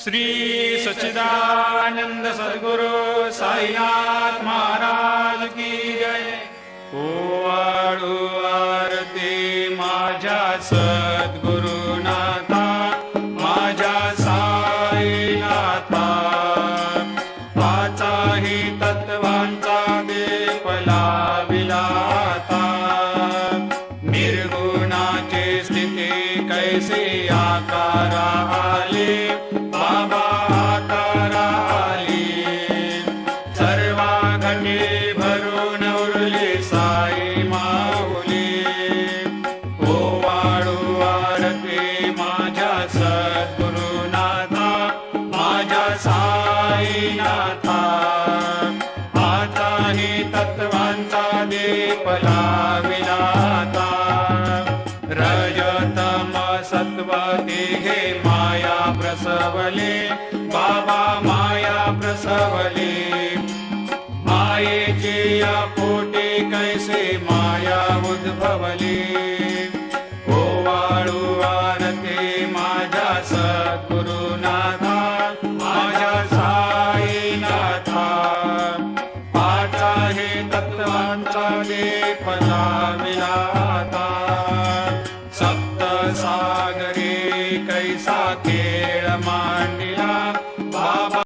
श्री सच्चिदानंद सद्गुरु साईनाथ महाराज की जय। ओवाळू आरती माझ्या सद्गुरुनाथा, माझ्या साईनाथा, पाचाही तत्वांचा दीप लाविला आता। निर्गुणाची स्थिती कैसे आकारा आले, बाबा आकारा आली। सर्वा घटी भरून उरली साई माऊली। ओवाळू आरती माझ्या सद्गुरुनाथा, माझ्या साईनाथा, आताही तत्वांचा दीप लाविला आता। रजतम सत्व तिघे माया प्रसवले, बाबा माया प्रसवले। मायेची या पोटी कैसे माया उद्भवली। ओवाळू आरती माझ्या सद्गुरुनाथा, माझ्या साईनाथा, पाचाही तत्वांचा दीप लाविला